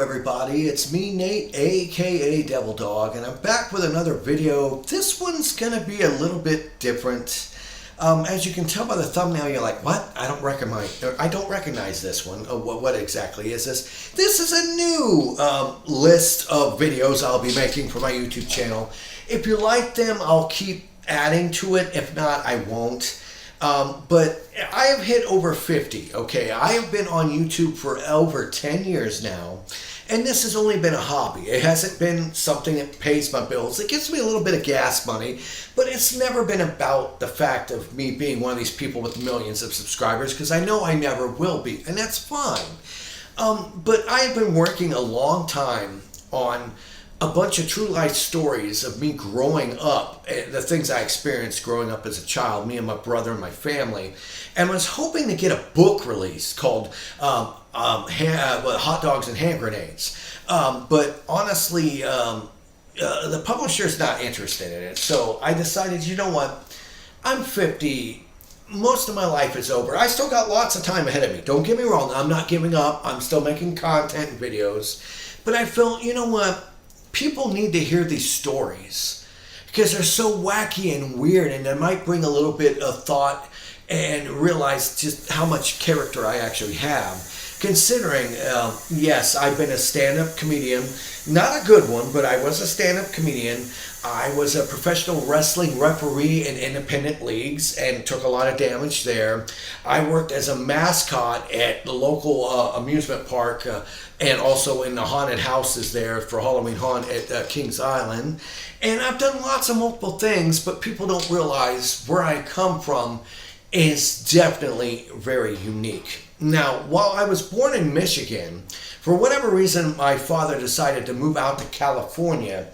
everybody, it's me Nate, aka Devil Dog, and I'm back with another video. This one's gonna be a little bit different. As you can tell by the thumbnail, you're like, what? I don't recognize this one. What exactly is this? This is a new list of videos I'll be making for my YouTube channel. If you like them, I'll keep adding to it. If not, I won't. But I have hit over 50, okay? I have been on YouTube for over 10 years now, and this has only been a hobby. It hasn't been something that pays my bills. It gives me a little bit of gas money, but it's never been about the fact of me being one of these people with millions of subscribers, because I know I never will be, and that's fine. But I have been working a long time on a bunch of true life stories of me growing up, the things I experienced growing up as a child, me and my brother and my family, and was hoping to get a book released called Hotdogs&HandGrenades. But honestly, the publisher's not interested in it, so I decided, you know what, I'm 50, most of my life is over. I still got lots of time ahead of me. Don't get me wrong, I'm not giving up, I'm still making content and videos, but I felt, you know what, people need to hear these stories because they're so wacky and weird, and they might bring a little bit of thought and realize just how much character I actually have. Considering, yes, I've been a stand-up comedian, not a good one, but I was a stand-up comedian. I was a professional wrestling referee in independent leagues and took a lot of damage there. I worked as a mascot at the local amusement park and also in the haunted houses there for Halloween Haunt at Kings Island. And I've done lots of multiple things, but people don't realize where I come from is definitely very unique. Now, while I was born in Michigan, for whatever reason, my father decided to move out to California,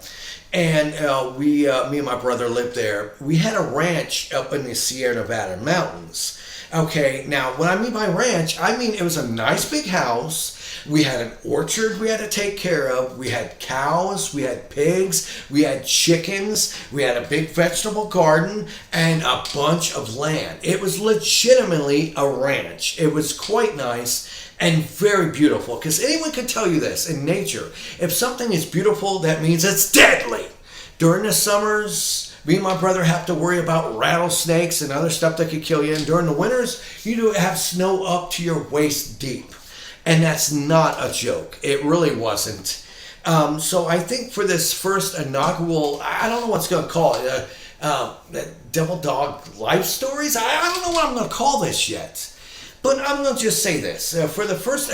and me and my brother lived there. We had a ranch up in the Sierra Nevada mountains. Okay, now when I mean by ranch, I mean it was a nice big house. We had an orchard we had to take care of. We had cows, we had pigs, we had chickens, we had a big vegetable garden, and a bunch of land. It was legitimately a ranch. It was quite nice and very beautiful, because anyone can tell you this in nature. If something is beautiful, that means it's deadly. During the summers, me and my brother have to worry about rattlesnakes and other stuff that could kill you. And during the winters, you do have snow up to your waist deep. And that's not a joke. It really wasn't. So I think for this first inaugural, I don't know what's going to call it, Devil Dog Life Stories? I don't know what I'm going to call this yet. But I'm going to just say this. For the first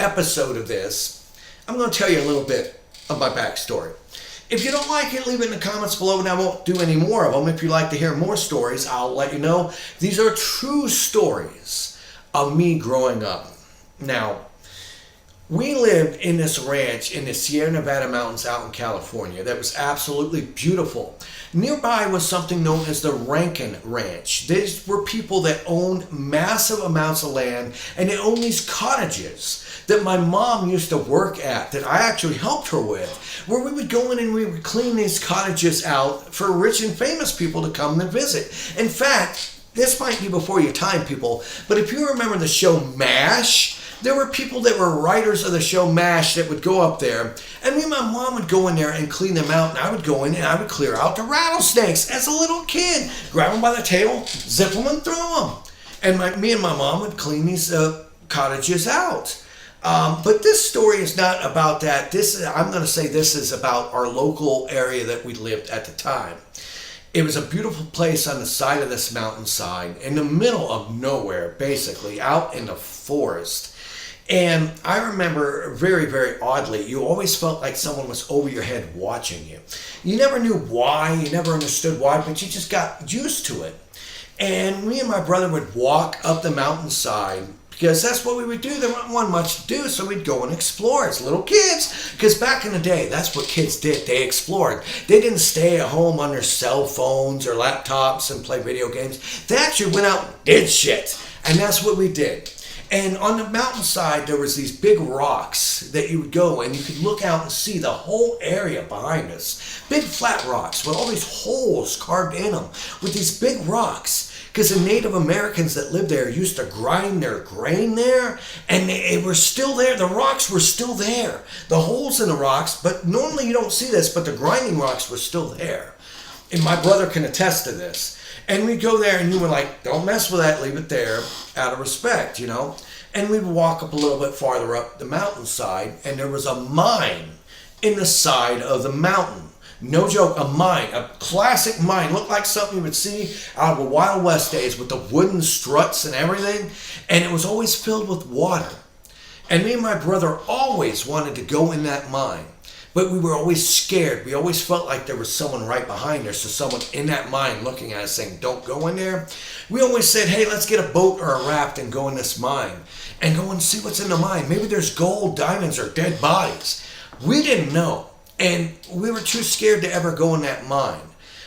episode of this, I'm going to tell you a little bit of my backstory. If you don't like it, leave it in the comments below, and I won't do any more of them. If you'd like to hear more stories, I'll let you know. These are true stories of me growing up. Now, we lived in this ranch in the Sierra Nevada mountains out in California that was absolutely beautiful. Nearby was something known as the Rankin Ranch. These were people that owned massive amounts of land, and they owned these cottages that my mom used to work at, that I actually helped her with, where we would go in and we would clean these cottages out for rich and famous people to come and visit. In fact, this might be before your time, people, but if you remember the show MASH, there were people that were writers of the show MASH that would go up there, and me and my mom would go in there and clean them out, and I would go in and I would clear out the rattlesnakes as a little kid. Grab them by the tail, zip them and throw them. And me and my mom would clean these cottages out. But this story is not about that. I'm going to say this is about our local area that we lived at the time. It was a beautiful place on the side of this mountainside, in the middle of nowhere, basically, out in the forest. And I remember very, very oddly, you always felt like someone was over your head watching you. You never knew why, you never understood why, but you just got used to it. And me and my brother would walk up the mountainside, because that's what we would do. There wasn't much to do, so we'd go and explore as little kids. Because back in the day, that's what kids did. They explored. They didn't stay at home on their cell phones or laptops and play video games. They actually went out and did shit. And that's what we did. And on the mountainside, there was these big rocks that you would go and you could look out and see the whole area behind us. Big flat rocks with all these holes carved in them with these big rocks. because the Native Americans that lived there used to grind their grain there, and they were still there. The rocks were still there. The holes in the rocks, but normally you don't see this, but the grinding rocks were still there. And my brother can attest to this. And we'd go there and you were like, don't mess with that, leave it there, out of respect, you know. And we'd walk up a little bit farther up the mountainside, and there was a mine in the side of the mountain. No joke, a mine, a classic mine. Looked like something you would see out of the Wild West days with the wooden struts and everything. And it was always filled with water. And me and my brother always wanted to go in that mine. But we were always scared. We always felt like there was someone right behind us, or someone in that mine looking at us saying, don't go in there. We always said, hey, let's get a boat or a raft and go in this mine and go and see what's in the mine. Maybe there's gold, diamonds, or dead bodies. We didn't know. And we were too scared to ever go in that mine.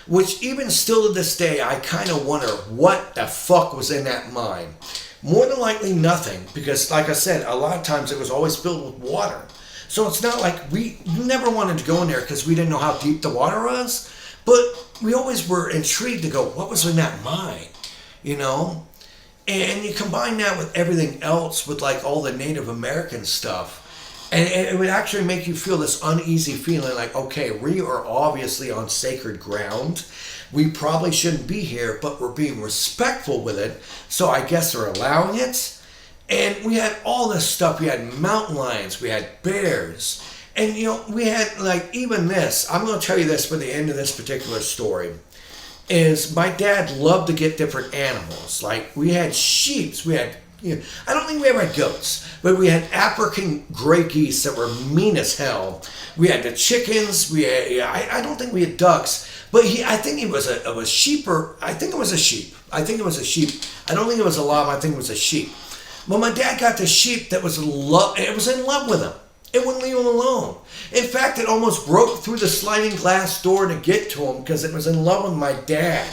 Which even still to this day, I kind of wonder what the fuck was in that mine. More than likely nothing, because like I said, a lot of times it was always filled with water. So it's not like we never wanted to go in there because we didn't know how deep the water was. But we always were intrigued to go, what was in that mine? You know? And you combine that with everything else, with like all the Native American stuff. And it would actually make you feel this uneasy feeling like, okay, we are obviously on sacred ground. We probably shouldn't be here, but we're being respectful with it. So I guess they're allowing it. And we had all this stuff. We had mountain lions. We had bears. And, you know, we had, like, even this. I'm going to tell you this for the end of this particular story. Is my dad loved to get different animals. Like, we had sheep. We had, you know, I don't think we ever had goats. But we had African gray geese that were mean as hell. We had the chickens. We had, I don't think we had ducks. But I think it was a sheep, or I think it was a sheep. I think it was a sheep. I don't think it was a llama. I think it was a sheep. Well, my dad got the sheep that was in love. It was in love with him. It wouldn't leave him alone. In fact, it almost broke through the sliding glass door to get to him because it was in love with my dad.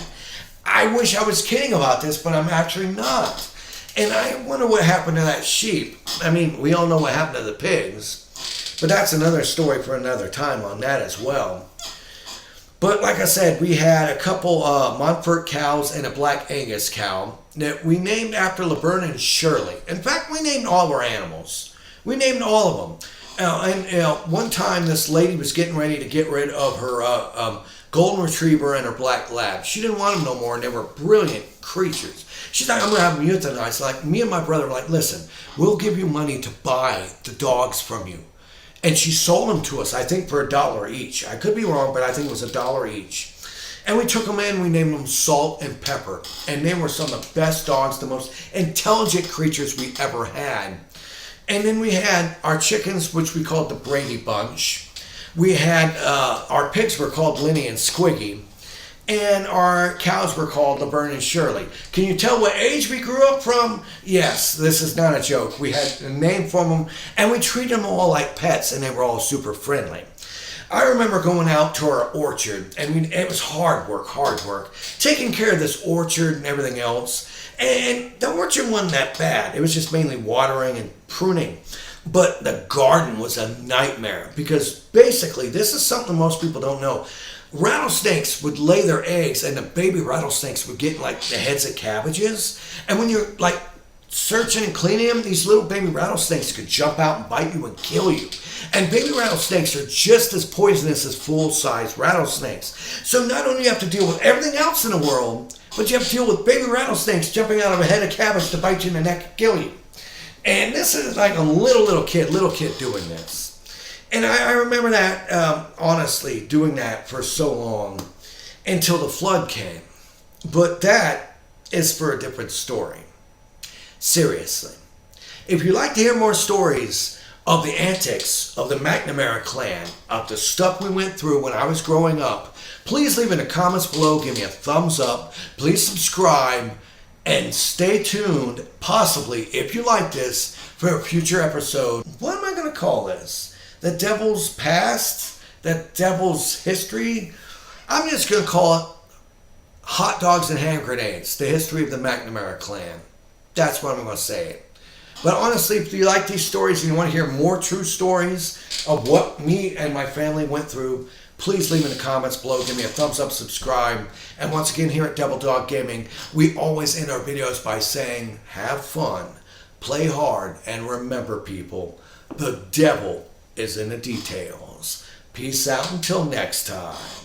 I wish I was kidding about this, but I'm actually not. And I wonder what happened to that sheep. I mean, we all know what happened to the pigs, but that's another story for another time on that as well. But like I said, we had a couple Montfort cows and a Black Angus cow that we named after Laverne and Shirley. In fact, we named all of our animals. We named all of them. One time this lady was getting ready to get rid of her golden retriever and her black lab. She didn't want them no more, and they were brilliant creatures. She's like, I'm going to have them euthanized. Like, me and my brother were like, listen, we'll give you money to buy the dogs from you. And she sold them to us, I think, for $1 each. I could be wrong, but I think it was $1 each. And we took them in, we named them Salt and Pepper. And they were some of the best dogs, the most intelligent creatures we ever had. And then we had our chickens, which we called the Brady Bunch. We had, our pigs were called Linny and Squiggy. And our cows were called Laverne and Shirley. Can you tell what age we grew up from? Yes, this is not a joke. We had a name for them, and we treated them all like pets, and they were all super friendly. I remember going out to our orchard, and it was hard work, taking care of this orchard and everything else. And the orchard wasn't that bad. It was just mainly watering and pruning. But the garden was a nightmare, because basically, this is something most people don't know. Rattlesnakes would lay their eggs, and the baby rattlesnakes would get like the heads of cabbages. And when you're like searching and cleaning them, these little baby rattlesnakes could jump out and bite you and kill you. And baby rattlesnakes are just as poisonous as full-size rattlesnakes. So not only do you have to deal with everything else in the world, but you have to deal with baby rattlesnakes jumping out of a head of cabbage to bite you in the neck and kill you. And this is like a little kid doing this. And I remember that, honestly, doing that for so long until the flood came. But that is for a different story. Seriously. If you'd like to hear more stories of the antics of the McNamara clan, of the stuff we went through when I was growing up, please leave in the comments below, give me a thumbs up, please subscribe, and stay tuned, possibly, if you like this, for a future episode. What am I going to call this? The Devil's Past? The Devil's History? I'm just going to call it Hot Dogs and Hand Grenades, the history of the McNamara clan. That's what I'm going to say. But honestly, if you like these stories and you want to hear more true stories of what me and my family went through, please leave in the comments below. Give me a thumbs up, subscribe. And once again, here at Devil Dog Gaming, we always end our videos by saying, have fun, play hard, and remember, people, the devil is in the details. Peace out until next time.